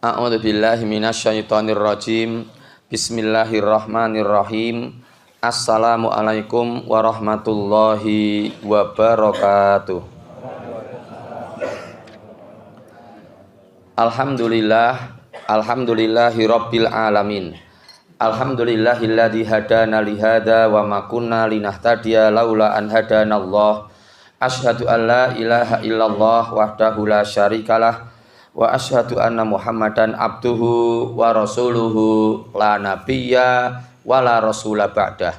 A'udzu billahi minasyaitonir rajim. Bismillahirrahmanirrahim. Assalamualaikum warahmatullahi wabarakatuh. Alhamdulillahirabbil alamin. Alhamdulillahilladzi hadana li hadza wa ma kunna linahtadiya laula an hadanallah. Asyhadu an la ilaha illallah wahdahu la syarikalah wa asyhadu anna Muhammadan abduhu wa rasuluhu la nabiyya wa la rasula ba'dah.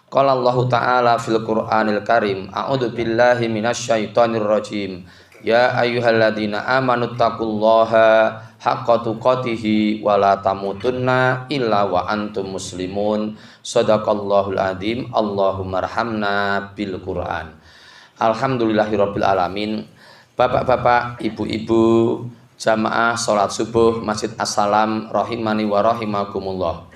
Qala Allah Ta'ala fil Qur'anil Karim, a'udzu billahi minasyaitonir rajim. Ya ayyuhalladzina amanu taqullaha haqqa tuqatih wa la tamutunna illa wa antum muslimun. Shadaqallahul adzim. Allahumma arhamna bil Qur'an. Alhamdulillahirabbil alamin. Bapak-bapak, ibu-ibu, jamaah salat subuh Masjid As-Salam rahimani wa rahimakumullah.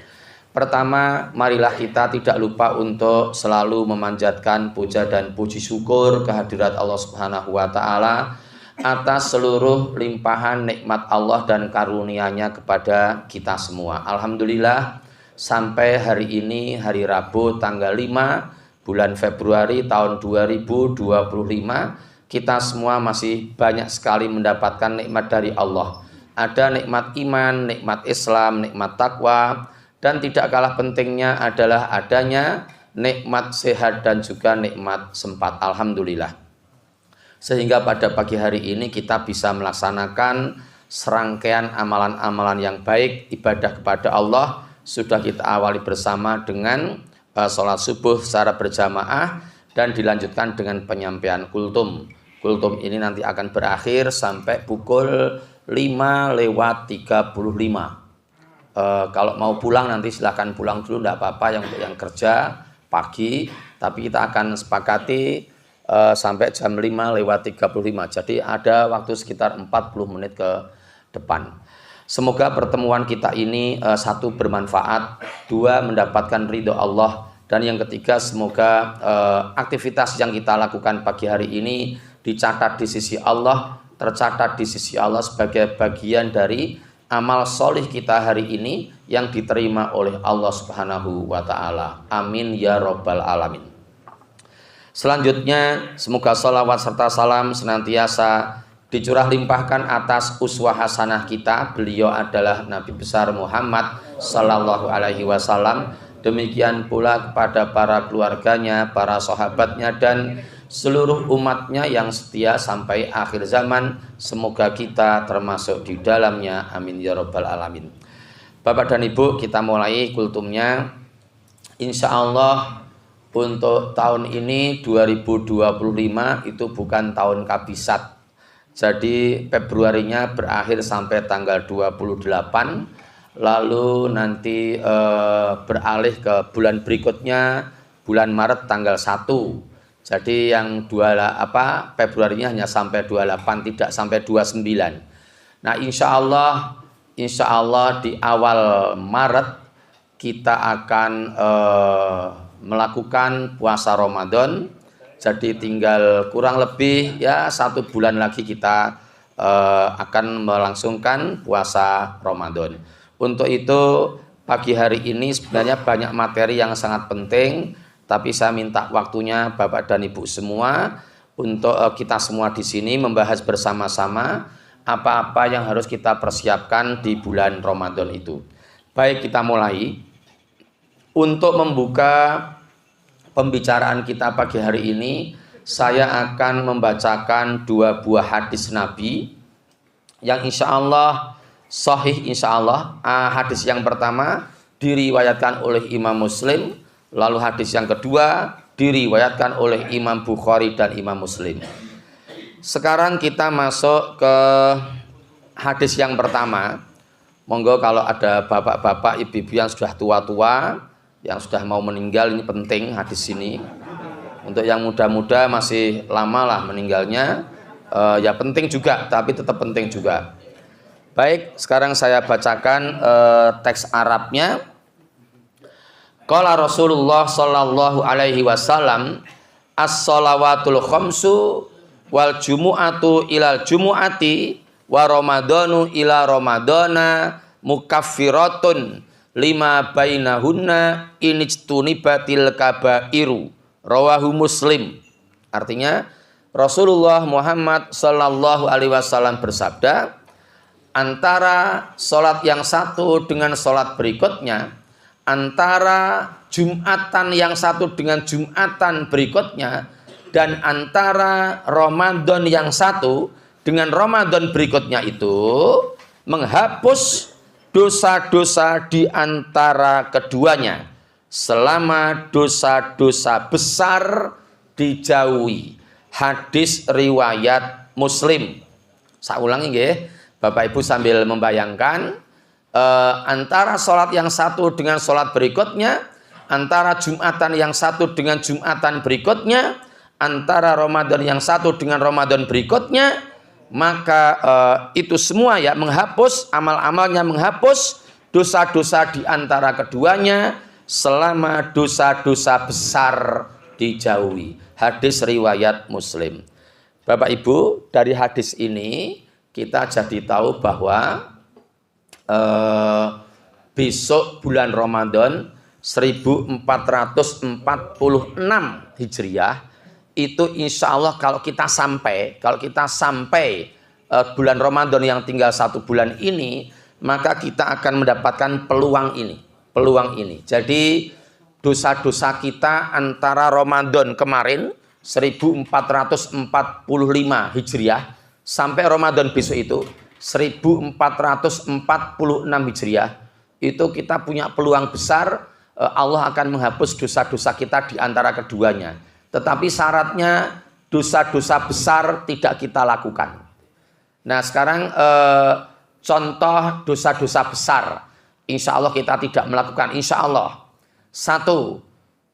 Pertama, marilah kita tidak lupa untuk selalu memanjatkan puja dan puji syukur kehadirat Allah Subhanahu wa taala atas seluruh limpahan nikmat Allah dan karunia-Nya kepada kita semua. Alhamdulillah, sampai hari ini hari Rabu tanggal 5 bulan Februari tahun 2025 kita semua masih banyak sekali mendapatkan nikmat dari Allah. Ada nikmat iman, nikmat Islam, nikmat takwa, dan tidak kalah pentingnya adalah adanya nikmat sehat dan juga nikmat sempat. Alhamdulillah. Sehingga pada pagi hari ini kita bisa melaksanakan serangkaian amalan-amalan yang baik, ibadah kepada Allah. Sudah kita awali bersama dengan sholat subuh secara berjamaah dan dilanjutkan dengan penyampaian kultum. Kultum ini nanti akan berakhir sampai pukul 5:35. Kalau mau pulang nanti silahkan pulang dulu, tidak apa-apa. Yang kerja pagi, tapi kita akan sepakati sampai jam 5:35. Jadi ada waktu sekitar 40 menit ke depan. Semoga pertemuan kita ini satu bermanfaat, dua mendapatkan ridho Allah, dan yang ketiga semoga aktivitas yang kita lakukan pagi hari ini dicatat di sisi Allah, tercatat di sisi Allah sebagai bagian dari amal solih kita hari ini yang diterima oleh Allah Subhanahu wa ta'ala. Amin ya rabbal alamin. Selanjutnya, semoga salawat serta salam senantiasa dicurah limpahkan atas uswah hasanah kita. Beliau adalah Nabi besar Muhammad sallallahu alaihi wasallam. Demikian pula kepada para keluarganya, para sahabatnya, dan seluruh umatnya yang setia sampai akhir zaman. Semoga kita termasuk di dalamnya. Amin ya rabbal alamin. Bapak dan Ibu, kita mulai kultumnya. Insya Allah untuk tahun ini 2025 itu bukan tahun kabisat. Jadi Februarinya berakhir sampai tanggal 28. Lalu nanti beralih ke bulan berikutnya, bulan Maret tanggal 1. Jadi yang Februarinya hanya sampai 28, tidak sampai 29. Nah, insya Allah di awal Maret kita akan melakukan puasa Ramadan. Jadi tinggal kurang lebih ya 1 bulan lagi kita akan melangsungkan puasa Ramadan. Untuk itu pagi hari ini sebenarnya banyak materi yang sangat penting, tapi saya minta waktunya Bapak dan Ibu semua untuk kita semua di sini membahas bersama-sama apa-apa yang harus kita persiapkan di bulan Ramadan itu. Baik, kita mulai. Untuk membuka pembicaraan kita pagi hari ini, saya akan membacakan 2 buah hadis Nabi yang insya Allah sahih, insya Allah. Hadis yang pertama diriwayatkan oleh Imam Muslim, lalu hadis yang kedua diriwayatkan oleh Imam Bukhari dan Imam Muslim. Sekarang kita masuk ke hadis yang pertama. Monggo kalau ada bapak-bapak, ibu-ibu yang sudah tua-tua, yang sudah mau meninggal, ini penting hadis ini. Untuk yang muda-muda masih lama lah meninggalnya, ya penting juga, tapi tetap penting juga. Baik, sekarang saya bacakan teks Arabnya. Qala Rasulullah sallallahu alaihi wasallam, as-shalawatul khamsu wal jumu'atu ilal jumu'ati wa ramadhanu ila ramadhana mukaffiratun lima bainahunna inijtunibatil kabairu. Rawahu Muslim. Artinya Rasulullah Muhammad sallallahu alaihi wasallam bersabda, antara sholat yang satu dengan sholat berikutnya, antara Jumatan yang satu dengan Jumatan berikutnya, dan antara Ramadan yang satu dengan Ramadan berikutnya itu menghapus dosa-dosa di antara keduanya selama dosa-dosa besar dijauhi. Hadis riwayat Muslim. Saya ulangi nggih, Bapak Ibu sambil membayangkan antara sholat yang satu dengan sholat berikutnya, antara Jumatan yang satu dengan Jumatan berikutnya, antara Ramadan yang satu dengan Ramadan berikutnya, maka itu semua ya menghapus amal-amalnya, menghapus dosa-dosa di antara keduanya selama dosa-dosa besar dijauhi. Hadis riwayat Muslim. Bapak Ibu, dari hadis ini kita jadi tahu bahwa besok bulan Ramadan 1446 Hijriah itu insya Allah kalau kita sampai bulan Ramadan yang tinggal 1 bulan ini, maka kita akan mendapatkan peluang ini. Jadi dosa-dosa kita antara Ramadan kemarin 1445 Hijriah sampai Ramadan besok itu 1446 Hijriah, itu kita punya peluang besar Allah akan menghapus dosa-dosa kita di antara keduanya. Tetapi syaratnya dosa-dosa besar tidak kita lakukan. Nah sekarang contoh dosa-dosa besar insya Allah kita tidak melakukan. Insya Allah. 1.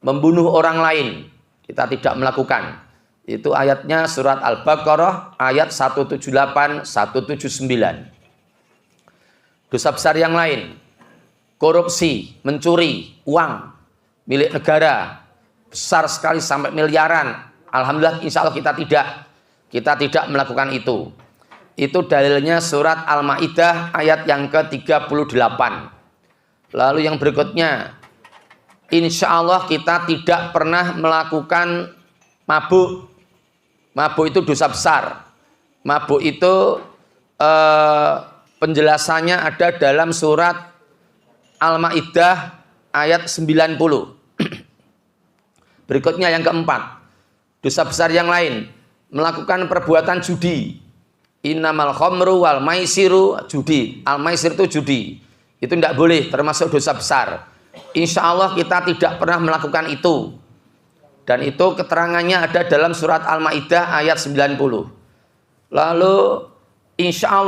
Membunuh orang lain kita tidak melakukan. Itu ayatnya surat Al-Baqarah ayat 178, 179. Dosa besar yang lain, korupsi, mencuri uang milik negara besar sekali sampai miliaran. Alhamdulillah insya Allah kita tidak melakukan itu. Itu dalilnya surat Al-Maidah ayat yang ke-38. Lalu yang berikutnya, insya Allah kita tidak pernah melakukan mabuk. Mabuk itu dosa besar. Mabuk itu penjelasannya ada dalam surat Al-Maidah ayat 90. Berikutnya yang keempat, dosa besar yang lain, melakukan perbuatan judi. Innamal khamru wal maisiru, judi. Al-maisir itu judi. Itu tidak boleh, termasuk dosa besar. Insya Allah kita tidak pernah melakukan itu. Dan itu keterangannya ada dalam surat Al-Maidah ayat 90. Lalu insya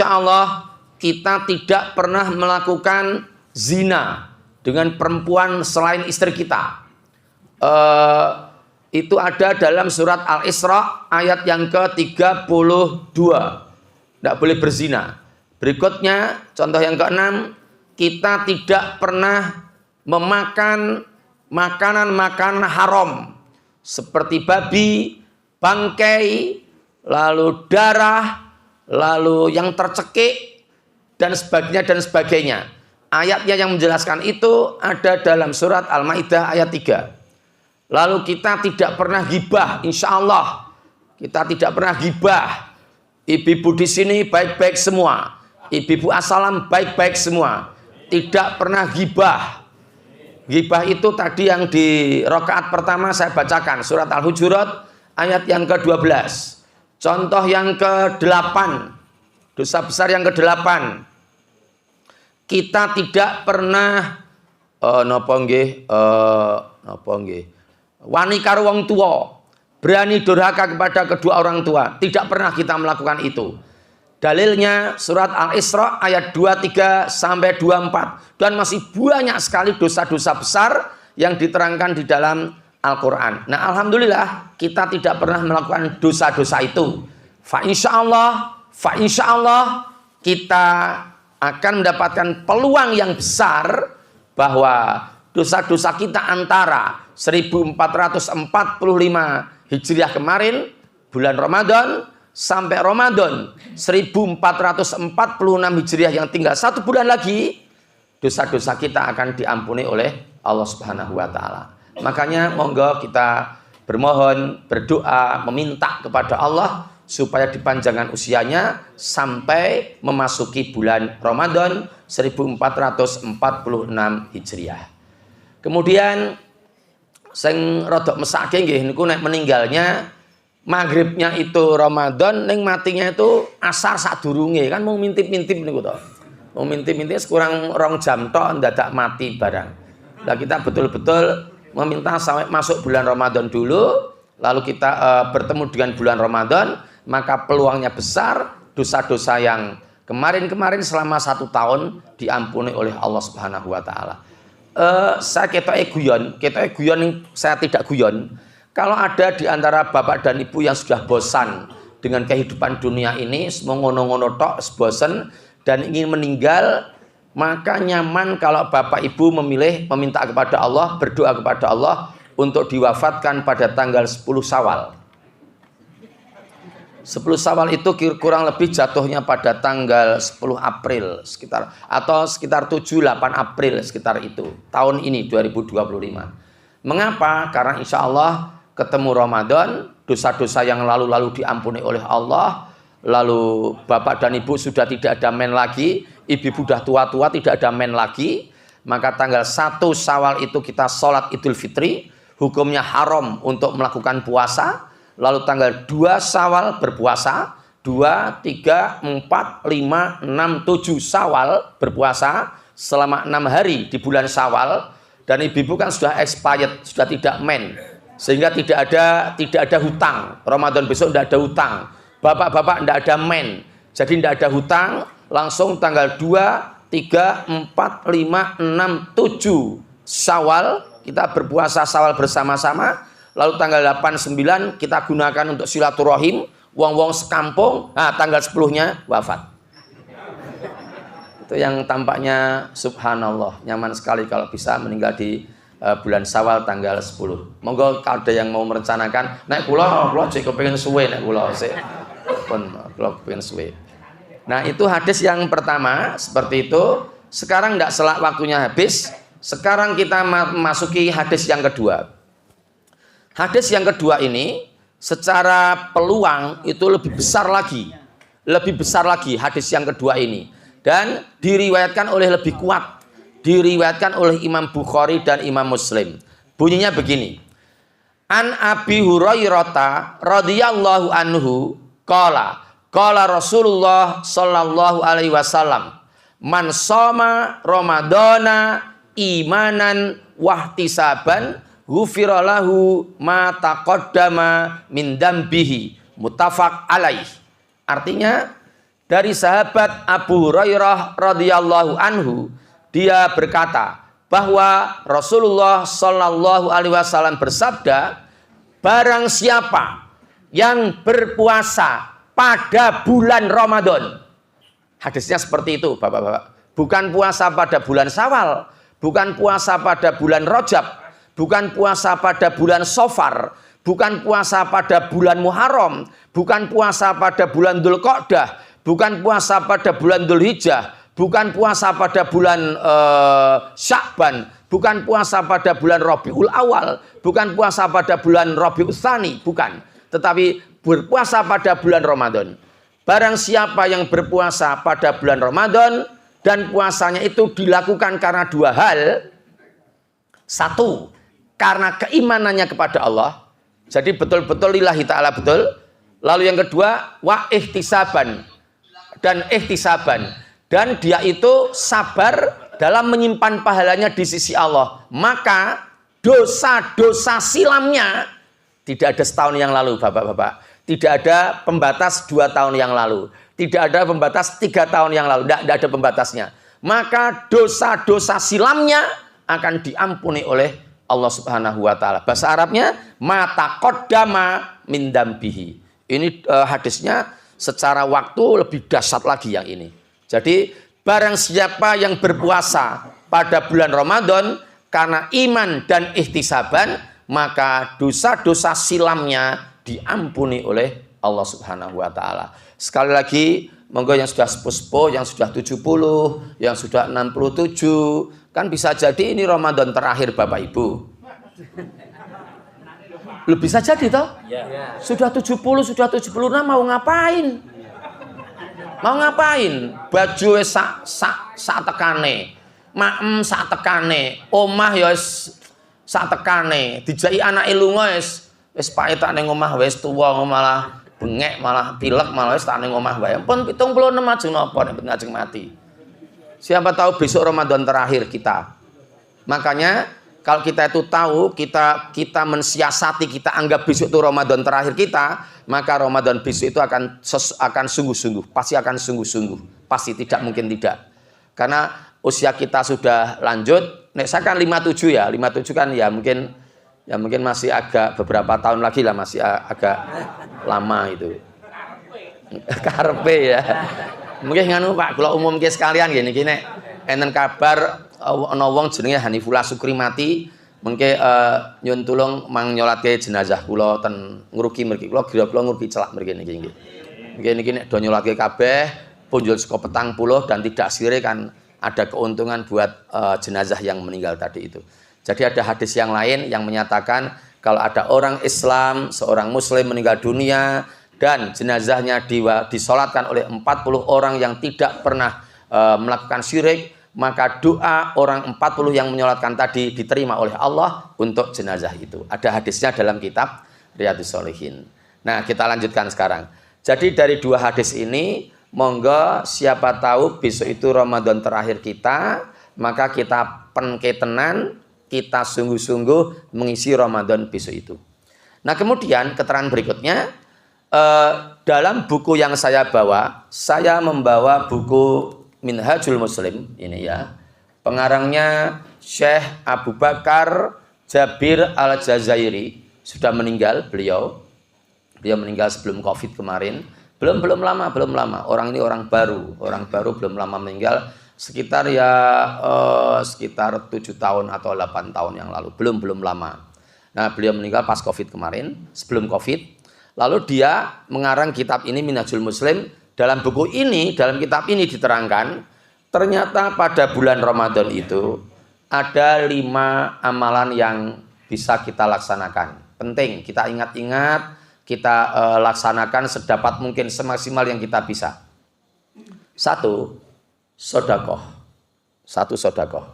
Allah kita tidak pernah melakukan zina dengan perempuan selain istri kita. Itu ada dalam surat Al-Isra ayat yang ke-32. Tidak boleh berzina. Berikutnya contoh yang ke-6, kita tidak pernah memakan makanan-makanan haram seperti babi, bangkai, lalu darah, lalu yang tercekik dan sebagainya. Ayatnya yang menjelaskan itu ada dalam surat Al-Maidah ayat 3. Lalu kita tidak pernah ghibah, insya Allah kita tidak pernah ghibah. Ibu-ibu di sini baik-baik semua, ibu-ibu assalam baik-baik semua, tidak pernah ghibah. Ghibah itu tadi yang di rakaat pertama saya bacakan surat Al-Hujurat ayat yang ke-12. Contoh yang ke-8, dosa besar yang ke-8, kita tidak pernah wani karo wong tua, berani durhaka kepada kedua orang tua, tidak pernah kita melakukan itu. Dalilnya surat Al-Isra ayat 23 sampai 24, dan masih banyak sekali dosa-dosa besar yang diterangkan di dalam Al-Quran. Nah alhamdulillah kita tidak pernah melakukan dosa-dosa itu. Fa insya Allah kita akan mendapatkan peluang yang besar bahwa dosa-dosa kita antara 1445 Hijriah kemarin bulan Ramadan sampai Ramadan 1446 Hijriah yang tinggal 1 bulan lagi, dosa-dosa kita akan diampuni oleh Allah Subhanahu wa taala. Makanya monggo kita bermohon, berdoa, meminta kepada Allah supaya dipanjangkan usianya sampai memasuki bulan Ramadan 1446 Hijriah. Kemudian sing rodok mesake nggih niku nek meninggalnya maghribnya itu Ramadan, ning matinya itu asar sadurunge, kan mau mintip-mintip niku to. Mau mintip-mintip kurang 2 jam tok ndadak mati barang. Nah, kita betul-betul meminta sampai masuk bulan Ramadan dulu, lalu kita bertemu dengan bulan Ramadan, maka peluangnya besar dosa-dosa yang kemarin-kemarin selama 1 tahun diampuni oleh Allah Subhanahu wa taala. Saya ketoke guyon, saya tidak guyon. Kalau ada di antara bapak dan ibu yang sudah bosan dengan kehidupan dunia ini, semua ngono-ngono tok, bosan dan ingin meninggal, maka nyaman kalau bapak ibu memilih meminta kepada Allah, berdoa kepada Allah untuk diwafatkan pada tanggal 10 Syawal. 10 Syawal itu kurang lebih jatuhnya pada tanggal 10 April sekitar 7-8 April sekitar itu tahun ini 2025. Mengapa? Karena insya Allah ketemu Ramadan, dosa-dosa yang lalu-lalu diampuni oleh Allah, lalu bapak dan ibu sudah tidak ada men lagi, ibu sudah tua-tua tidak ada men lagi, maka tanggal 1 Syawal itu kita sholat Idul Fitri, hukumnya haram untuk melakukan puasa. Lalu tanggal 2 Syawal berpuasa, 2, 3, 4, 5, 6, 7 Syawal berpuasa selama 6 hari di bulan Syawal. Dan ibu-ibu kan sudah expired, sudah tidak men, sehingga tidak ada hutang. Ramadan besok tidak ada hutang, bapak-bapak tidak ada men, jadi tidak ada hutang. Langsung tanggal 2, 3, 4, 5, 6, 7 Syawal kita berpuasa Syawal bersama-sama. Lalu tanggal 8, 9 kita gunakan untuk silaturahim, wong-wong sekampung. Nah, tanggal 10-nya wafat. Itu yang tampaknya subhanallah, nyaman sekali kalau bisa meninggal di bulan Syawal tanggal 10. Monggo kalau ada yang mau merencanakan, nek kula cek kepengin suwe, nek kula sik pun kula kepengin suwe. Nah, itu hadis yang pertama seperti itu. Sekarang tidak selak waktunya habis. Sekarang kita memasuki hadis yang kedua. Hadis yang kedua ini secara peluang itu lebih besar lagi. Lebih besar lagi hadis yang kedua ini. Dan diriwayatkan oleh lebih kuat. Diriwayatkan oleh Imam Bukhari dan Imam Muslim. Bunyinya begini. An Abi Hurairah radhiyallahu anhu qala Rasulullah sallallahu alaihi wasallam man shoma ramadhana imanan wahtisaban ghufira lahu ma taqaddama min dambihi, muttafaq alaih. Artinya dari sahabat Abu Hurairah radhiyallahu anhu, dia berkata bahwa Rasulullah sallallahu alaihi wasallam bersabda, barang siapa yang berpuasa pada bulan Ramadan. Hadisnya seperti itu, Bapak-bapak. Bukan puasa pada bulan Syawal, bukan puasa pada bulan Rajab, bukan puasa pada bulan Safar, bukan puasa pada bulan Muharram, bukan puasa pada bulan Dzulqa'dah, bukan puasa pada bulan Dzulhijjah, bukan puasa pada bulan Sya'ban, bukan puasa pada bulan Rabiul Awal, bukan puasa pada bulan Rabiul Tsani, bukan. Tetapi berpuasa pada bulan Ramadan. Barang siapa yang berpuasa pada bulan Ramadan dan puasanya itu dilakukan karena 2 hal. 1, karena keimanannya kepada Allah, jadi betul-betul lillahi ta'ala betul. Lalu yang kedua, wa ihtisaban, dan dia itu sabar dalam menyimpan pahalanya di sisi Allah. Maka dosa-dosa silamnya tidak ada setahun yang lalu, Bapak-bapak. Tidak ada pembatas 2 tahun yang lalu, tidak ada pembatas 3 tahun yang lalu, tidak ada pembatasnya. Maka dosa-dosa silamnya akan diampuni oleh Allah Subhanahu wa taala. Bahasa Arabnya mata qaddama min dambihi. Ini hadisnya secara waktu lebih dahsyat lagi yang ini. Jadi barang siapa yang berpuasa pada bulan Ramadan karena iman dan ihtisaban, maka dosa-dosa silamnya diampuni oleh Allah Subhanahu wa taala. Sekali lagi, monggo yang sudah sepuh-sepuh, yang sudah 70, yang sudah 67, kan bisa jadi ini Ramadan terakhir Bapak Ibu. Lu bisa jadi toh? Ya. Sudah 70, sudah 76 mau ngapain? Mau ngapain? Baju sak tekane. Maem sak tekane. Omah ya sak tekane. Dijai anake lunga wis paetak ning omah wis tuwa malah bengek, malah pilek, malah wis tak ning omah wae. Pun 76 ajeng napa nek ngajeng mati. Siapa tahu besok Ramadan terakhir kita. Makanya kalau kita itu tahu, kita mensiasati, kita anggap besok itu Ramadan terakhir kita, maka Ramadan besok itu akan sungguh-sungguh, pasti akan sungguh-sungguh, pasti tidak mungkin tidak. Karena usia kita sudah lanjut, nek saya kan 57 ya, 57 kan ya mungkin masih agak beberapa tahun lagi lah, masih agak lama itu. Karpe ya. Mungkin nganu Pak, kalau umum ke sekalian gini enten kabar ana wong jenenge Hanifullah Sukrimati mengke nyun tulung mang nyolatke jenazah kula ten ngrugi mriki. Kula kira ngrugi celak mriki niki nggih. Niki nek do nyolatke kabeh punjul saka 40 dan tidak sire kan ada keuntungan buat jenazah yang meninggal tadi itu. Jadi ada hadis yang lain yang menyatakan kalau ada orang Islam, seorang muslim meninggal dunia dan jenazahnya disolatkan oleh 40 orang yang tidak pernah melakukan syirik, maka doa orang 40 yang menyolatkan tadi diterima oleh Allah untuk jenazah itu. Ada hadisnya dalam kitab Riyadhus Shalihin. Nah, kita lanjutkan sekarang. Jadi dari dua hadis ini, monggo siapa tahu besok itu Ramadan terakhir kita, maka kita penketenan, kita sungguh-sungguh mengisi Ramadan besok itu. Nah, kemudian keterangan berikutnya, dalam buku yang saya bawa, saya membawa buku Minhajul Muslim ini ya. Pengarangnya Syekh Abu Bakar Jabir Al-Jazairi, sudah meninggal beliau. Beliau meninggal sebelum Covid kemarin. Belum lama. Orang ini orang baru belum lama meninggal, sekitar 7 tahun atau 8 tahun yang lalu. Belum lama. Nah, beliau meninggal pas Covid kemarin, sebelum Covid. Lalu dia mengarang kitab ini Minhajul Muslim. Dalam buku ini, dalam kitab ini diterangkan, ternyata pada bulan Ramadan itu ada 5 amalan yang bisa kita laksanakan. Penting, kita ingat-ingat, kita laksanakan sedapat mungkin, semaksimal yang kita bisa. 1, sedekah. 1 sedekah.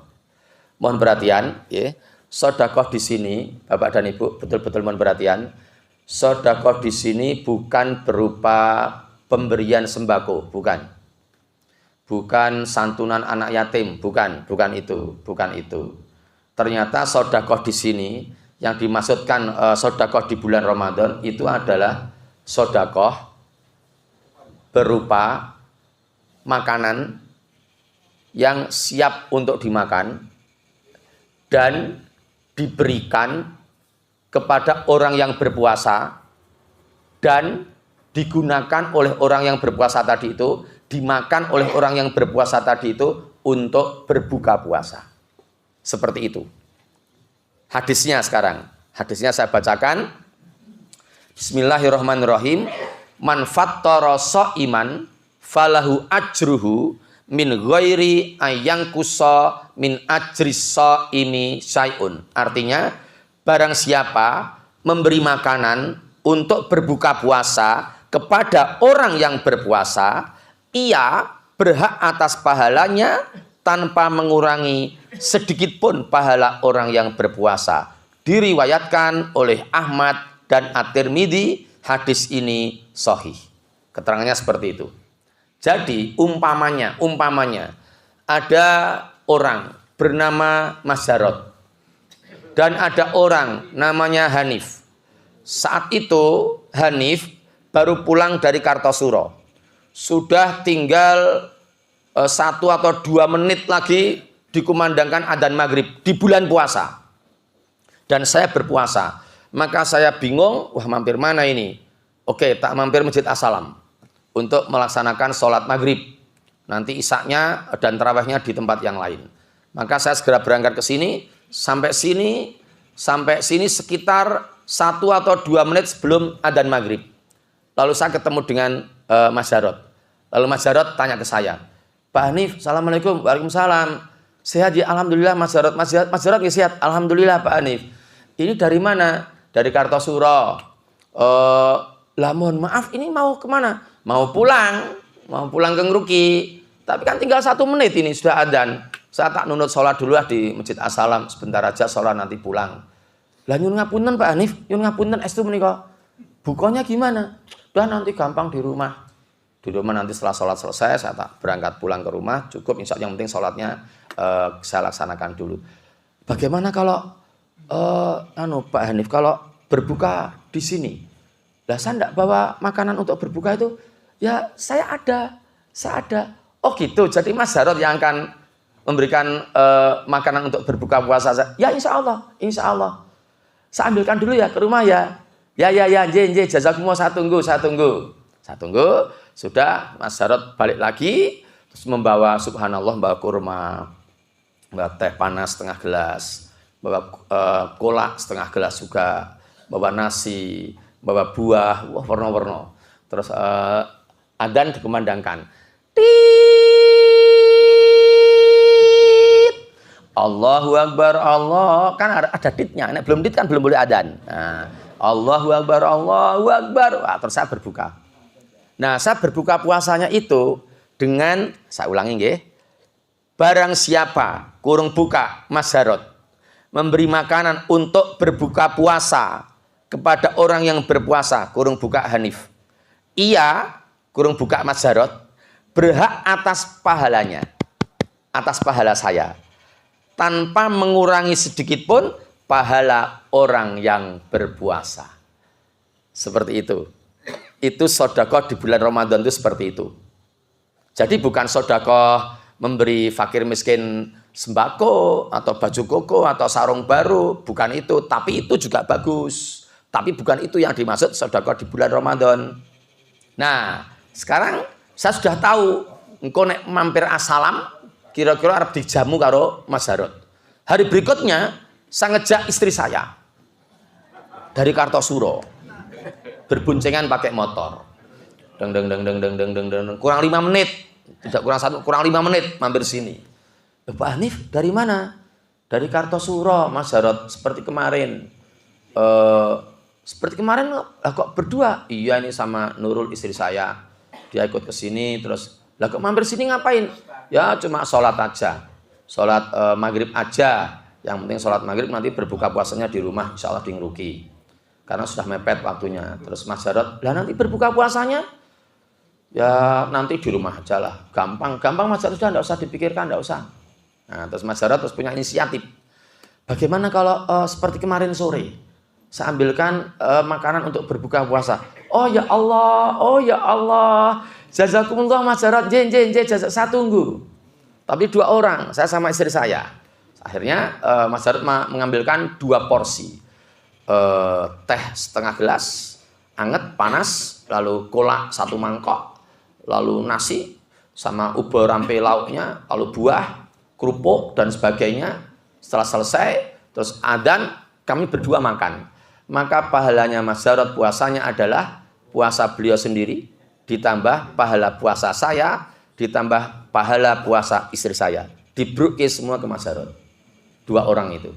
Mohon perhatian, ya. Sedekah di sini, Bapak dan Ibu, betul-betul mohon perhatian. Sedekah di sini bukan berupa pemberian sembako, bukan santunan anak yatim, bukan itu. Ternyata sedekah di sini yang dimaksudkan sedekah di bulan Ramadan itu adalah sedekah berupa makanan yang siap untuk dimakan dan diberikan kepada orang yang berpuasa dan digunakan oleh orang yang berpuasa tadi itu, dimakan oleh orang yang berpuasa tadi itu untuk berbuka puasa. Seperti itu. Hadisnya sekarang. Hadisnya saya bacakan. Bismillahirrahmanirrahim. Man fattara sha'iman falahu ajruhu min ghairi ayyangkusa min ajris sha'imi syai'un. Artinya, barang siapa memberi makanan untuk berbuka puasa kepada orang yang berpuasa, ia berhak atas pahalanya tanpa mengurangi sedikit pun pahala orang yang berpuasa. Diriwayatkan oleh Ahmad dan At-Tirmidzi, hadis ini sahih. Keterangannya seperti itu. Jadi umpamanya ada orang bernama Mas Jarod dan ada orang namanya Hanif. Saat itu Hanif baru pulang dari Kartosuro. Sudah tinggal 1 atau 2 menit lagi dikumandangkan adzan maghrib di bulan puasa. Dan saya berpuasa. Maka saya bingung, wah mampir mana ini? Oke, tak mampir Masjid As-Salam untuk melaksanakan sholat maghrib. Nanti isaknya dan tarawihnya di tempat yang lain. Maka saya segera berangkat ke sini. Sampai sini sekitar 1 atau 2 menit sebelum adzan maghrib. Lalu saya ketemu dengan Mas Jarod. Lalu Mas Jarod tanya ke saya, Pak Hanif, Assalamualaikum. Waalaikumsalam. Sehat ya, alhamdulillah Mas Jarod. Mas Jarod ya sehat, alhamdulillah Pak Hanif. Ini dari mana? Dari Kartosuro. Lah mohon maaf, ini mau kemana? Mau pulang ke Ngeruki. Tapi kan tinggal 1 menit ini sudah adzan. Saya tak nunut sholat dulu di Masjid As-Salam, sebentar aja sholat nanti pulang. Lah nyun ngapunten Pak Hanif, nyun ngapunten estu menika. Bukanya gimana? Udah nanti gampang di rumah. Di rumah nanti setelah sholat selesai, saya tak berangkat pulang ke rumah. Cukup, insya Allah yang penting sholatnya saya laksanakan dulu. Bagaimana kalau Pak Hanif, kalau berbuka di sini? Lah saya enggak bawa makanan untuk berbuka itu. Ya saya ada. Oh gitu, jadi Mas Jarod yang akan memberikan makanan untuk berbuka puasa. Ya insya Allah. Saya ambilkan dulu ya ke rumah ya. Ya, jazakumullah, saya tunggu. Sudah, Mas Jarod balik lagi, terus membawa subhanallah, membawa kurma, membawa teh panas setengah gelas, bawa kolak setengah gelas juga, bawa nasi, bawa buah, wah warna-warna. Terus adzan dikumandangkan. Allahu Akbar, Allah. Kan ada ditnya, nek belum dit kan belum boleh adzan. Nah, Allahu Akbar. Wah, terus saya berbuka. Nah, saya berbuka puasanya itu dengan, saya ulangi nggih. Barang siapa kurung buka Mas Jarod memberi makanan untuk berbuka puasa kepada orang yang berpuasa, kurung buka Hanif. Ia kurung buka Mas Jarod berhak atas pahalanya, atas pahala saya, tanpa mengurangi sedikit pun pahala orang yang berpuasa. Seperti itu. Itu sedekah di bulan Ramadan itu seperti itu. Jadi bukan sedekah memberi fakir miskin sembako atau baju koko atau sarung baru, bukan itu. Tapi itu juga bagus. Tapi bukan itu yang dimaksud sedekah di bulan Ramadan. Nah, sekarang saya sudah tahu engko nek mampir As-Salam kira-kira arep dijamu karo Mas Jarod. Hari berikutnya saya ngejak istri saya dari Kartosuro berboncengan pakai motor. Deng, kurang 5 menit, tidak kurang 5 menit mampir sini. Pak Hanif dari mana? Dari Kartosuro, Mas Jarod, seperti kemarin. Seperti kemarin kok berdua? Iya, ini sama Nurul istri saya. Dia ikut ke sini terus, lah kok mampir sini ngapain? Ya cuma sholat aja. Sholat maghrib aja. Yang penting sholat maghrib, nanti berbuka puasanya di rumah, insya Allah di Ngeruki. Karena sudah mepet waktunya. Terus Mas Jarod, lah nanti berbuka puasanya? Ya nanti di rumah aja lah. Gampang Mas Jarod, sudah enggak usah dipikirkan, enggak usah. Nah, terus Mas Jarod terus punya inisiatif. Bagaimana kalau seperti kemarin sore, saya ambilkan makanan untuk berbuka puasa. Oh ya Allah. Jazakumullah Mas Jarod, saya tunggu. Tapi 2 orang, saya sama istri saya. Akhirnya Mas Jarod mengambilkan 2 porsi. Teh setengah gelas, anget, panas, lalu kolak 1 mangkok, lalu nasi, sama ubur rampe lauknya, lalu buah, kerupuk, dan sebagainya. Setelah selesai, terus adzan, kami berdua makan. Maka pahalanya Mas Jarod puasanya adalah puasa beliau sendiri, ditambah pahala puasa saya, ditambah pahala puasa istri saya. Dibruki semua ke Mas Jarod. 2 orang itu.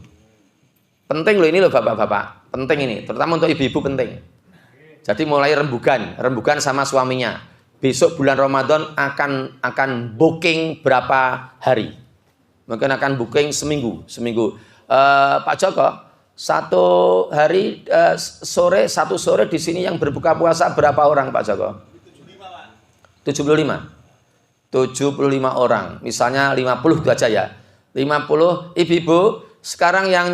Penting loh ini loh bapak-bapak. Penting ini, terutama untuk ibu-ibu penting. Jadi mulai rembugan sama suaminya. Besok bulan Ramadan akan booking berapa hari? Mungkin akan booking seminggu. Pak Joko, 1 hari sore di sini yang berbuka puasa berapa orang Pak Joko? 75. 75 orang. Misalnya 50 itu aja ya. 50 ibu-ibu sekarang yang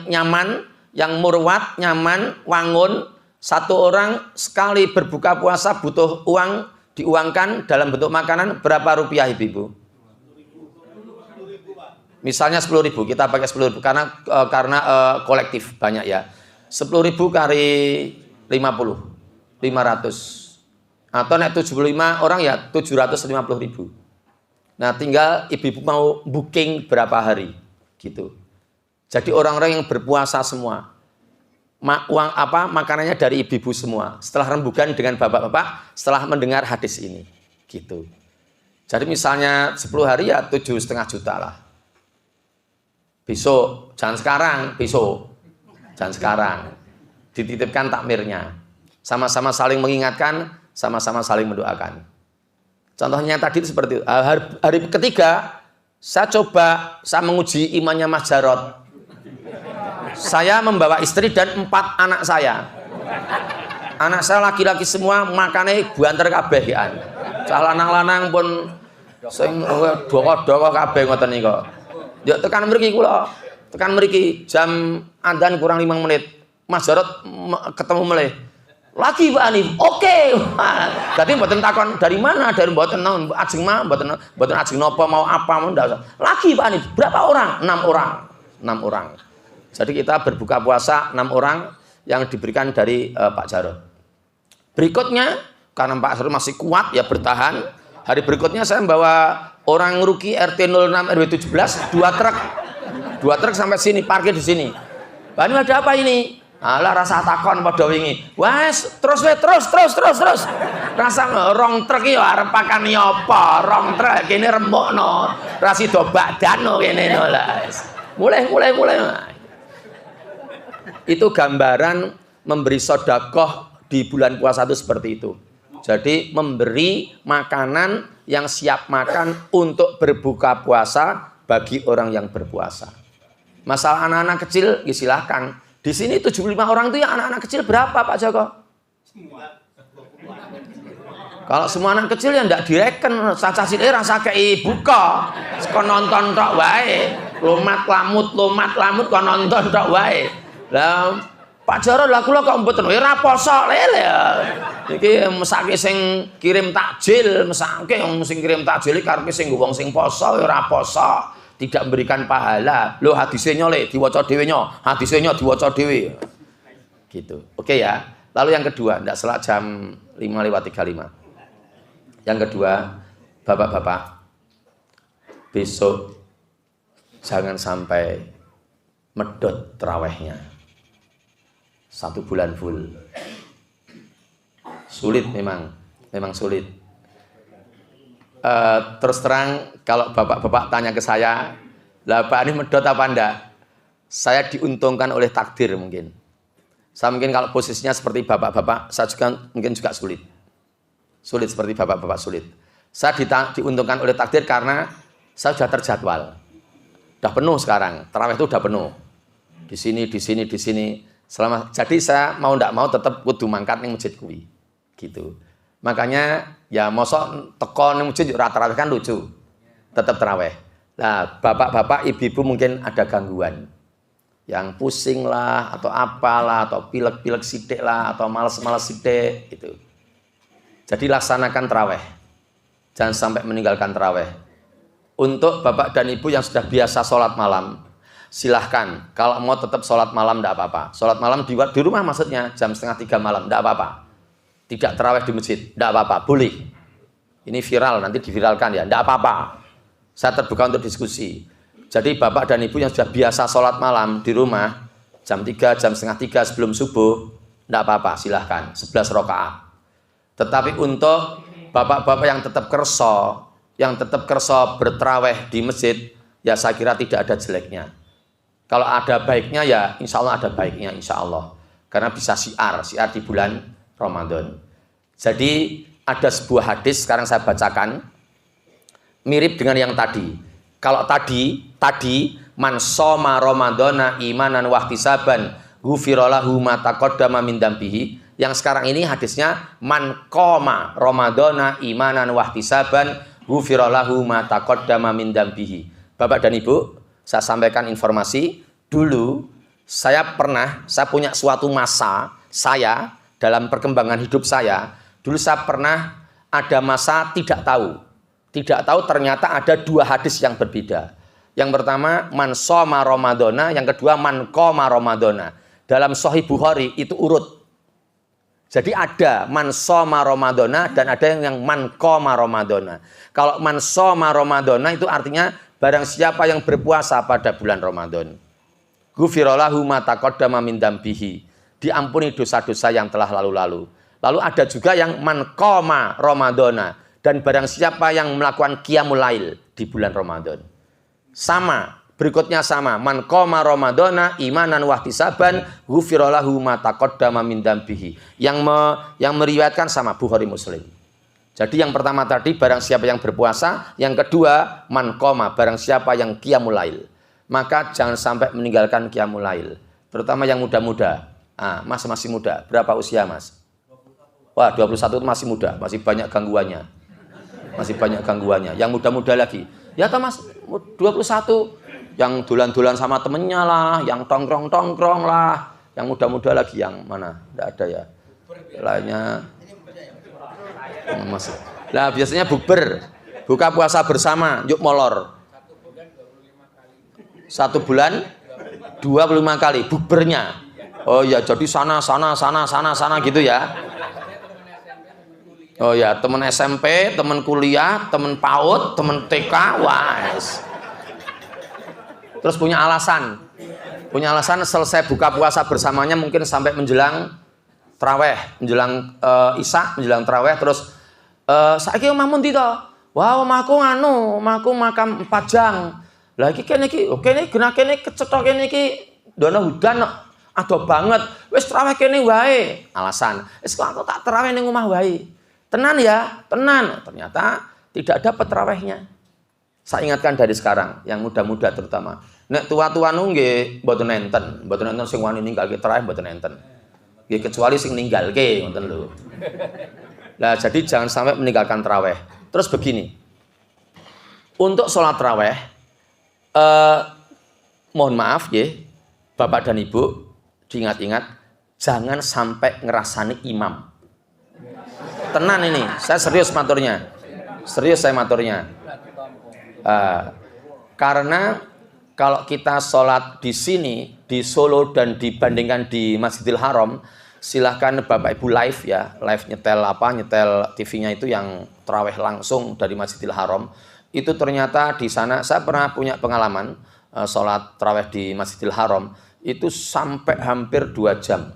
nyaman, yang murwat, nyaman, wangun, 1 orang sekali berbuka puasa butuh uang, diuangkan dalam bentuk makanan berapa rupiah ibu-ibu? Misalnya 10.000, kita pakai 10.000 karena kolektif banyak ya. 10.000 kali 50, 500. Atau nek 75 orang ya 750.000. Nah, tinggal ibu-ibu mau booking berapa hari gitu. Jadi orang-orang yang berpuasa semua uang apa makanannya dari ibu-ibu semua. Setelah rembugan dengan bapak-bapak setelah mendengar hadis ini. Gitu. Jadi misalnya 10 hari ya 7,5 juta lah. Besok, jangan sekarang, besok. Jangan sekarang. Dititipkan takmirnya. Sama-sama saling mengingatkan, sama-sama saling mendoakan. Contohnya tadi itu seperti itu. Hari ketiga, saya menguji imannya Mas Jarod. Saya membawa istri dan 4 anak saya. Anak saya laki-laki semua, makannya buanter kabehan. Cah lanang-lanang pun sing doko-doko kabeh ngoten nika. Ya tekan mriki kula. Tekan mriki jam adzan kurang 5 menit. Mas Jarod ketemu meleh. Lagi Pak Hanif. Oke. Dadi mboten takon dari mana, dari mboten ajeng mah, mboten ajeng napa mau apa mau ndak. Lagi Pak Hanif. Berapa orang? 6 orang. 6 orang. Jadi kita berbuka puasa 6 orang yang diberikan dari Pak Jarod. Berikutnya karena Pak Jarod masih kuat ya bertahan. Hari berikutnya saya membawa orang Ruki RT 06 RW 17 2 truk sampai sini parkir di sini. Pak ini ada apa ini? Alah rasa takon padha wingi. Wes terus. Rasa rong truk iki arep pakane apa? Rong truk kene rembokno. Ra sida badano kene lho lah. Mulai. Itu gambaran memberi sedekah di bulan puasa itu seperti itu. Jadi memberi makanan yang siap makan untuk berbuka puasa bagi orang yang berpuasa. Masalah anak-anak kecil, ya silahkan. Di sini 75 orang itu yang anak-anak kecil berapa Pak Joko? Semua. Kalau semua anak kecil ya enggak direken, caca cilik rasa kei buka. Kok nonton tok wae. Lomat lamut kok nonton tok wae. Lah Pak Jarod lah kula kok mboten ora poso lele. Iki mesake sing kirim takjil, mesake wong sing kirim takjil karepe sing wong sing poso ora poso. Tidak memberikan pahala. Loh hadisnya nyolek diwaca dhewe nyo, hadisnya diwaca dhewe. Gitu. Oke ya. Lalu yang kedua, ndak salah jam 5:35. Yang kedua, Bapak-bapak, besok jangan sampai medot terawihnya. 1 bulan full. Sulit memang sulit. Terus terang kalau bapak-bapak tanya ke saya, lah Pak ini medot apa enggak? Saya diuntungkan oleh takdir mungkin. Saya mungkin kalau posisinya seperti bapak-bapak, saya juga mungkin juga sulit. Sulit seperti bapak-bapak sulit. Saya diuntungkan oleh takdir karena saya sudah terjadwal. Sudah penuh sekarang, tarawih itu sudah penuh. Di sini. Jadi saya mau enggak mau tetap kudu mangkat ning masjid kuwi. Gitu. Makanya ya mosok teko ning masjid tarawih kan lucu. Tetap tarawih. Nah, bapak-bapak, ibu-ibu mungkin ada gangguan. Yang pusing lah atau apalah atau pilek-pilek sithik lah atau males-males sithik gitu. Jadi laksanakan tarawih. Jangan sampai meninggalkan tarawih. Untuk bapak dan ibu yang sudah biasa sholat malam, silahkan. Kalau mau tetap sholat malam tidak apa-apa. Sholat malam di rumah maksudnya jam 2:30 malam tidak apa-apa. Tidak tarawih di masjid tidak apa-apa. Boleh. Ini viral nanti diviralkan ya. Tidak apa-apa. Saya terbuka untuk diskusi. Jadi bapak dan ibu yang sudah biasa sholat malam di rumah jam 3, jam 2:30 sebelum subuh tidak apa-apa. Silahkan 11 rakaat. Tetapi untuk bapak-bapak yang tetap kerso bertarawih di masjid, ya saya kira tidak ada jeleknya. Kalau ada baiknya ya insya Allah ada baiknya insya Allah. Karena bisa syiar di bulan Ramadan. Jadi ada sebuah hadis sekarang saya bacakan mirip dengan yang tadi. Kalau tadi man shoma ramadhana imanan wa ihtisaban ghufira lahu ma taqaddama min dambihi. Yang sekarang ini hadisnya man qoma ramadhana imanan wa ihtisaban ghufira lahu ma taqaddama min dambihi. Bapak dan Ibu, saya sampaikan informasi dulu saya punya suatu masa saya dalam perkembangan hidup saya, dulu saya pernah ada masa tidak tahu ternyata ada 2 hadis yang berbeda. Yang pertama man shoma ramadhana, yang kedua man qoma ramadhana. Dalam Sahih Bukhari itu urut. Jadi ada man shoma ramadhana dan ada yang man qoma ramadhana. Kalau man shoma ramadhana itu artinya barang siapa yang berpuasa pada bulan Ramadan, ghufira lahu ma taqaddama min dambihi, diampuni dosa-dosa yang telah lalu-lalu. Lalu ada juga yang man qoma Ramadhana, dan barang siapa yang melakukan qiyamul lail di bulan Ramadan. Sama, berikutnya sama, man qoma Ramadhana imanan wahtisaban ghufira lahu ma taqaddama min dzambihi. Yang meriwayatkan sama Bukhari Muslim. Jadi yang pertama tadi barang siapa yang berpuasa, yang kedua man qoma barang siapa yang qiyamul lail. Maka jangan sampai meninggalkan qiyamul lail, terutama yang muda-muda. Mas masih muda, berapa usia Mas? Wah, 21 itu masih muda, masih banyak gangguannya. Masih banyak gangguannya. Yang muda-muda lagi. Ya toh Mas, 21 yang dulan-dulan sama temennya lah, yang tongkrong-tongkrong lah. Yang muda-muda lagi yang mana? Tidak ada ya. Lainnya Mas. Nah, biasanya bukber, buka puasa bersama, yuk molor. 1 bulan 25 kali bukbernya. Oh ya, jadi sana gitu ya. Oh ya, teman SMP, teman kuliah, teman PAUD, teman TK, wais. Terus punya alasan selesai buka puasa bersamanya mungkin sampai menjelang traweh, menjelang isya, menjelang traweh, terus saiki omah mundi to? Wah, omahku makam 4 jam. Lah iki kene iki, kene kecetok kene iki dono hudan adoh banget. Wis traweh kene wae. Alasan, wis kok aku tak traweh ning omah wae. Tenan ya, tenan. Ternyata tidak dapat trawehnya. Saya ingatkan dari sekarang, yang muda-muda terutama. Nek tua-tua nggih mboten enten sing wani ninggalke traweh mboten enten. Nggih kecuali sing ninggalke ngoten lho. Nah, jadi jangan sampai meninggalkan traweh. Terus begini. Untuk sholat traweh mohon maaf ya, Bapak dan Ibu, diingat-ingat jangan sampai ngerasani imam. Tenan ini, saya serius maturnya. Karena kalau kita sholat di sini, di Solo dan dibandingkan di Masjidil Haram, silahkan Bapak Ibu live ya, live nyetel TV-nya itu yang terawih langsung dari Masjidil Haram. Itu ternyata di sana, saya pernah punya pengalaman sholat terawih di Masjidil Haram, itu sampai hampir 2 jam.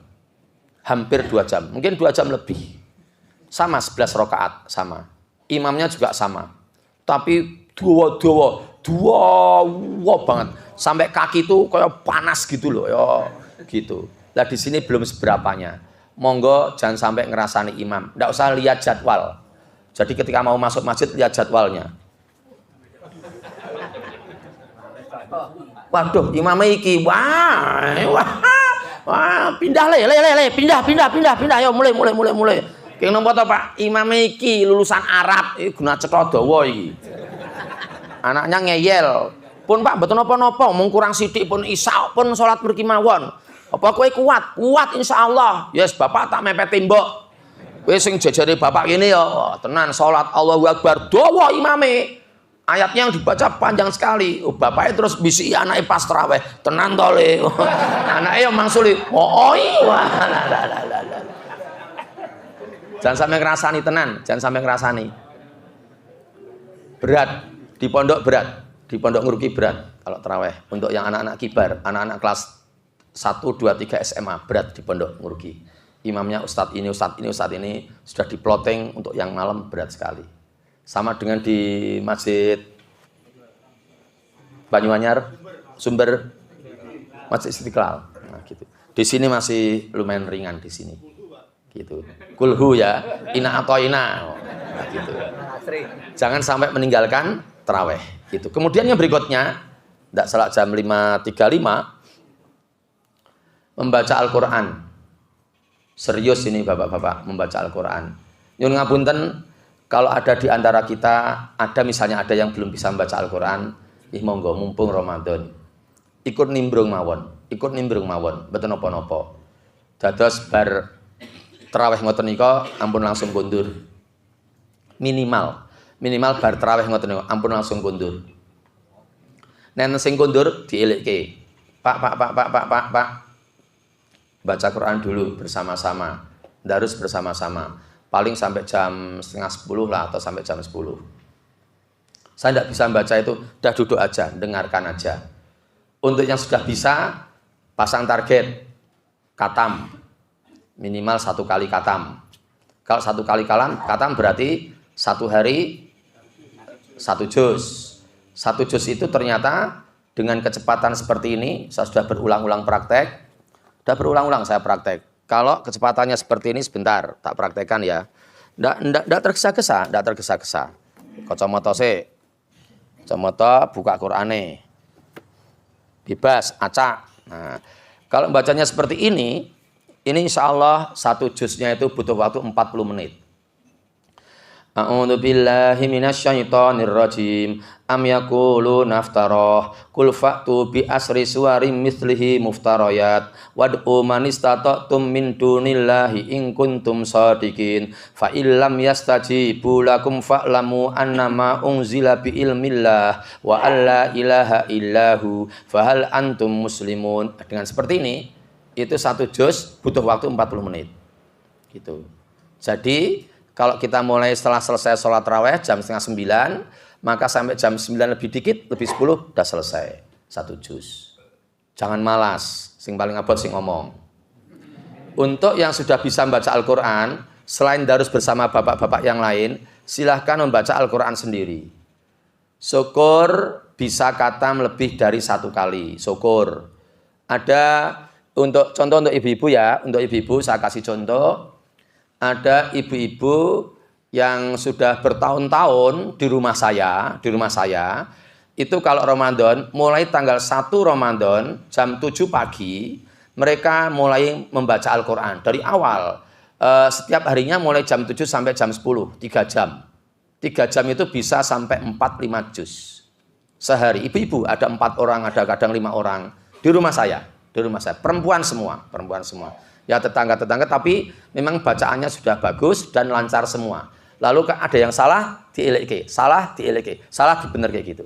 Mungkin 2 jam lebih. Sama 11 rakaat, sama. Imamnya juga sama. Tapi dua banget. Sampai kaki itu kayak panas gitu loh, ya gitu. Lah di sini belum seberapanya. Monggo jangan sampai ngerasani imam. Nggak usah lihat jadwal. Jadi ketika mau masuk masjid lihat jadwalnya. Waduh, imamnya iki. Wah, pindah pindah. Yo mulai. Keng nopo to, Pak? Imamnya iki lulusan Arab, iki guna cetha dawa iki. Anaknya ngeyel. Pun Pak, mboten napa-napa, mung kurang sithik pun isya pun salat mriki mawon. Apa kowe kuat? Kuat insyaallah. Yes, Bapak tak mepet tembok. Kowe sing jajare Bapak kene ya, tenan salat Allahu Akbar dawa imame. Ayatnya yang dibaca panjang sekali. Bapaknya terus bisiki anake pas tarawih. Tenan to le. Anake yo mangsuli. Jangan sampai ngerasani tenan, jangan sampai ngerasani. Berat, di pondok berat, di pondok nguruki berat kalau tarawih. Untuk yang anak-anak kibar, anak-anak kelas 1, 2, 3 SMA berat di pondok nguruki. Imamnya ustadz ini sudah diploting untuk yang malam berat sekali. Sama dengan di Masjid Banyuanyar, Sumber, Masjid Istiqlal. Nah, gitu. Di sini masih lumayan ringan di sini. Gitu. Kulhu ya, ina atau ina. Nah, gitu. Jangan sampai meninggalkan taraweh. Gitu. Kemudian yang berikutnya, tidak salah jam 5.35 membaca Al-Quran. Serius ini bapak-bapak membaca Al-Quran. Nyun ngapunten, kalau ada di antara kita, ada misalnya ada yang belum bisa membaca Al-Quran, monggo mumpung Ramadan. Ikut nimbrung mawon, betul nopo-nopo. Dados bar tarawih ngoten nika ampun langsung kundur. Minimal bar tarawih ngoten nika ampun langsung kundur. Nen sing kundur dielekke. Pak. Baca Quran dulu bersama-sama. Darus bersama-sama. Paling sampai jam 9:30 lah atau sampai jam 10. Saya tidak bisa membaca itu, udah duduk aja, dengarkan aja. Untuk yang sudah bisa, pasang target, katam. Minimal 1 kali khatam. Kalau 1 kali khatam berarti 1 hari 1 juz. 1 juz itu ternyata dengan kecepatan seperti ini, saya sudah berulang-ulang praktek. Sudah berulang-ulang saya praktek. Kalau kecepatannya seperti ini sebentar, tak praktekkan ya. Nggak tergesa-gesa. Kacamata sih. Kacamata buka Qur'ane. Bebas, acak. Nah, kalau bacanya seperti ini insya Allah 1 juznya itu butuh waktu 40 menit. A'udzu billahi minasyaitonir rajim. Am yaquluna naftarah qul fa'tu bi asri suwarim mithlihi muftarayat wad'u man istata'tum min dunillahi in kuntum shadiqin fa illam yastajibu lakum fa'lamu annama unzila bi ilmillah wa alla ilaha illahu fahal antum muslimun. Dengan seperti ini itu 1 juz butuh waktu 40 menit. Gitu. Jadi kalau kita mulai setelah selesai sholat raweh jam 8:30, maka sampai jam 9 lebih dikit, lebih 10, udah selesai 1 juz. Jangan malas, sing paling abot sing ngomong. Untuk yang sudah bisa membaca Al-Quran, selain darus bersama bapak-bapak yang lain, silahkan membaca Al-Quran sendiri. Syukur bisa khatam lebih dari 1 kali, syukur. Ada untuk contoh untuk ibu-ibu ya, untuk ibu-ibu saya kasih contoh. Ada ibu-ibu yang sudah bertahun-tahun di rumah saya, itu kalau Ramadan, mulai tanggal 1 Ramadan, jam 7 pagi, mereka mulai membaca Al-Quran. Dari awal, setiap harinya mulai jam 7 sampai jam 10, 3 jam. 3 jam itu bisa sampai 4-5 juz. Sehari, ibu-ibu, ada 4 orang, ada kadang 5 orang. Di rumah saya, perempuan semua. Ya tetangga-tetangga, tapi memang bacaannya sudah bagus dan lancar semua. Lalu ada yang salah dieleke, salah dibener kayak gitu.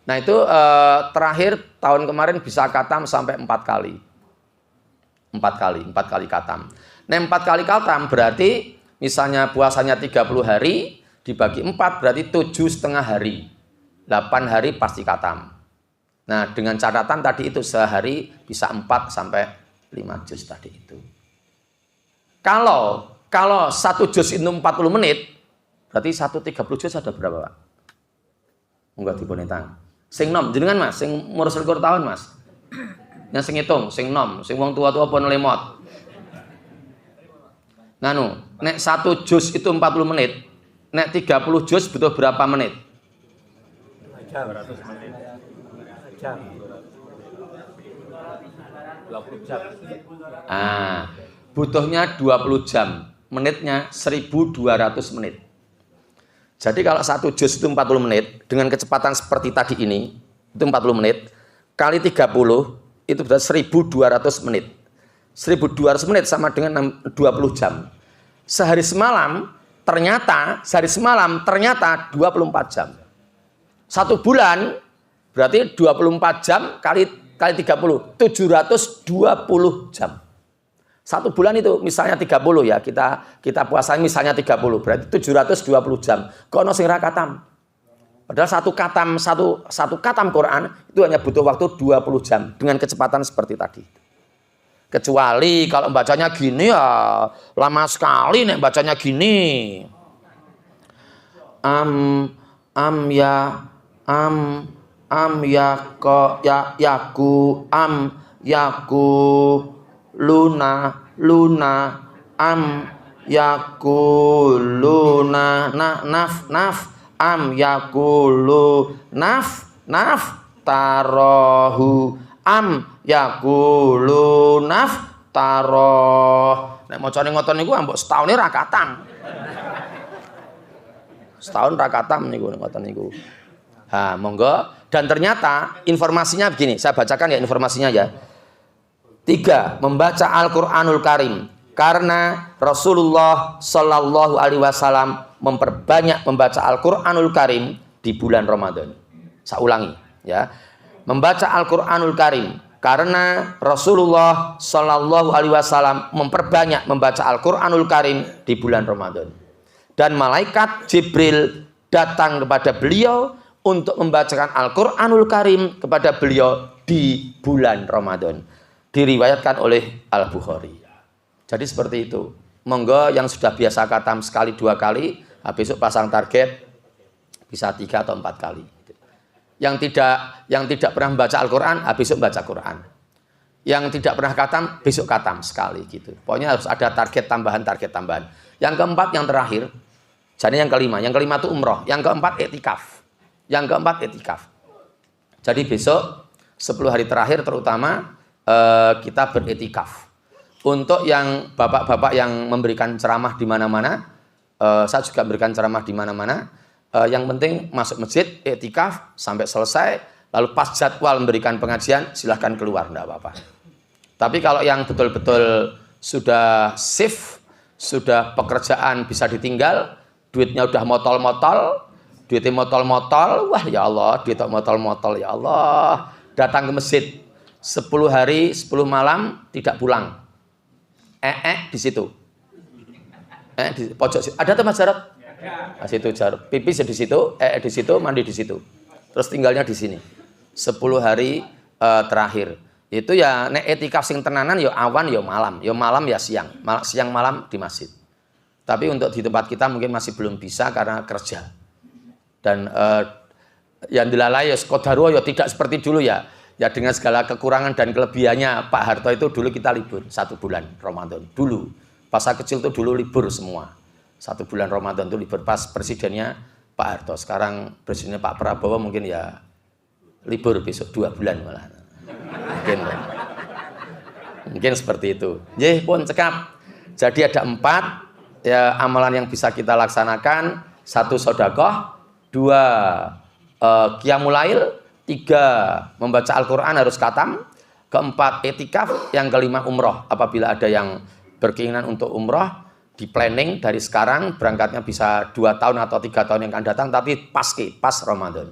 Nah itu terakhir tahun kemarin bisa khatam sampai 4 kali. 4 kali khatam. Nah 4 kali khatam berarti misalnya puasanya 30 hari dibagi 4 berarti 7,5 hari. 8 hari pasti khatam. Nah dengan catatan tadi itu sehari bisa 4 sampai 5 juz tadi itu. Kalau 1 juz itu 40 menit, berarti 30 juz ada berapa, Pak? Enggak dibonetang. Sing nom jenengan Mas, sing umur 21 tahun Mas. Yang sing hitung, sing nom, sing wong tua-tua pun lemot. Nganu, nek 1 juz itu 40 menit, nek 30 juz butuh berapa menit? Jam. 200 menit. Jam. 20 jam. Butuhnya 20 jam. Menitnya 1200 menit. Jadi kalau 1 juz itu 40 menit, dengan kecepatan seperti tadi ini, itu 40 menit, kali 30, itu berarti 1200 menit. 1200 menit sama dengan 20 jam. Sehari semalam ternyata 24 jam. 1 bulan berarti 24 jam kali 30, 720 jam. 1 bulan itu misalnya 30 ya, kita puasanya misalnya 30, berarti 720 jam. Kono sing ra khatam. Padahal satu khatam Quran itu hanya butuh waktu 20 jam dengan kecepatan seperti tadi. Kecuali kalau bacanya gini ya lama sekali nek bacanya gini. Nek macane ngoten niku ambek setahun ra khatam. Setahun ra khatam niku ngoten niku. Monggo. Dan ternyata informasinya begini, saya bacakan ya informasinya ya. 3. Membaca Al-Quranul Karim. Karena Rasulullah Shallallahu Alaihi Wasallam memperbanyak membaca Al-Quranul Karim di bulan Ramadan. Saya ulangi ya. Membaca Al-Quranul Karim. Karena Rasulullah Shallallahu Alaihi Wasallam memperbanyak membaca Al-Quranul Karim di bulan Ramadan. Dan malaikat Jibril datang kepada beliau untuk membacakan Al-Quranul Karim kepada beliau di bulan Ramadan. Diriwayatkan oleh Al-Bukhari. Jadi seperti itu. Monggo yang sudah biasa khatam sekali 2 kali, besok pasang target bisa 3 atau 4 kali. Yang tidak pernah membaca Al-Quran, besok baca Quran. Yang tidak pernah khatam, besok khatam sekali gitu. Pokoknya harus ada target tambahan. Yang keempat, yang terakhir, jadi yang kelima itu umroh, yang keempat etikaf. Jadi besok 10 hari terakhir terutama kita beretikaf. Untuk yang bapak-bapak yang memberikan ceramah di mana-mana, saya juga memberikan ceramah di mana-mana. Yang penting masuk masjid, etikaf sampai selesai, lalu pas jadwal memberikan pengajian, silahkan keluar, enggak apa-apa. Tapi kalau yang betul-betul sudah shift, sudah pekerjaan bisa ditinggal, duitnya udah motol-motol, wah ya Allah, duit motol-motol, ya Allah, datang ke masjid 10 hari, 10 malam, tidak pulang. Di situ. Di pojok situ. Ada tempat Jarot? Nah, situ Jarot. Pipis di situ, di situ, mandi di situ. Terus tinggalnya di sini. 10 hari terakhir. Itu ya nek etikaf sing tenanan ya awan ya malam ya siang. Siang malam di masjid. Tapi untuk di tempat kita mungkin masih belum bisa karena kerja. Dan yang dilalai ya kodarwo ya tidak seperti dulu ya. Ya dengan segala kekurangan dan kelebihannya Pak Harto itu dulu kita libur 1 bulan Ramadan. Dulu pas saya kecil itu dulu libur semua. 1 bulan Ramadan itu libur, pas presidennya Pak Harto. Sekarang presidennya Pak Prabowo mungkin ya libur besok 2 bulan malah. Mungkin seperti itu. Nggih pun cekap. Jadi ada 4 ya amalan yang bisa kita laksanakan. 1 sedekah, 2 qiyamul lail, 3 membaca Al-Quran harus khatam, 4 etikaf, yang kelima umroh. Apabila ada yang berkeinginan untuk umroh, di planning dari sekarang, berangkatnya bisa 2 tahun atau 3 tahun yang akan datang, tapi pas Ramadan.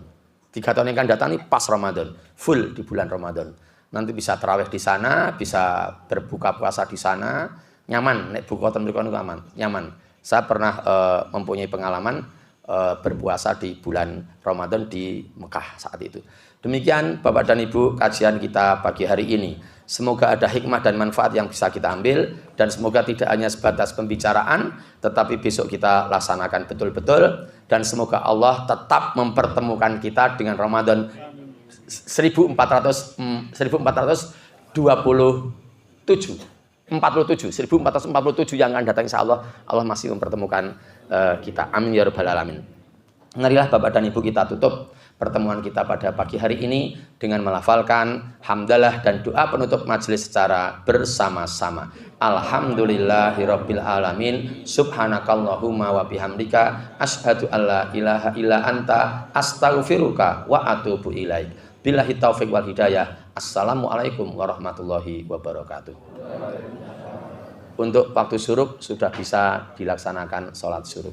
3 tahun yang akan datang ini pas Ramadan, full di bulan Ramadan. Nanti bisa tarawih di sana, bisa berbuka puasa di sana, nyaman. Nek buka itu aman, nyaman. Saya pernah mempunyai pengalaman berpuasa di bulan Ramadan di Mekah saat itu. Demikian Bapak dan Ibu kajian kita pagi hari ini. Semoga ada hikmah dan manfaat yang bisa kita ambil, dan semoga tidak hanya sebatas pembicaraan, tetapi besok kita laksanakan betul-betul, dan semoga Allah tetap mempertemukan kita dengan Ramadan 1447 yang akan datang, insya Allah masih mempertemukan kita. Amin ya rabbal alamin. Marilah Bapak dan Ibu kita tutup pertemuan kita pada pagi hari ini dengan melafalkan hamdalah dan doa penutup majelis secara bersama-sama. Alhamdulillahirabbil alamin. Subhanakallahumma wa bihamdika asyhadu alla ilaha illa anta astaghfiruka wa atubu ilaik. Billahi taufik wal hidayah. Assalamualaikum warahmatullahi wabarakatuh. Untuk waktu syuruk sudah bisa dilaksanakan sholat syuruk.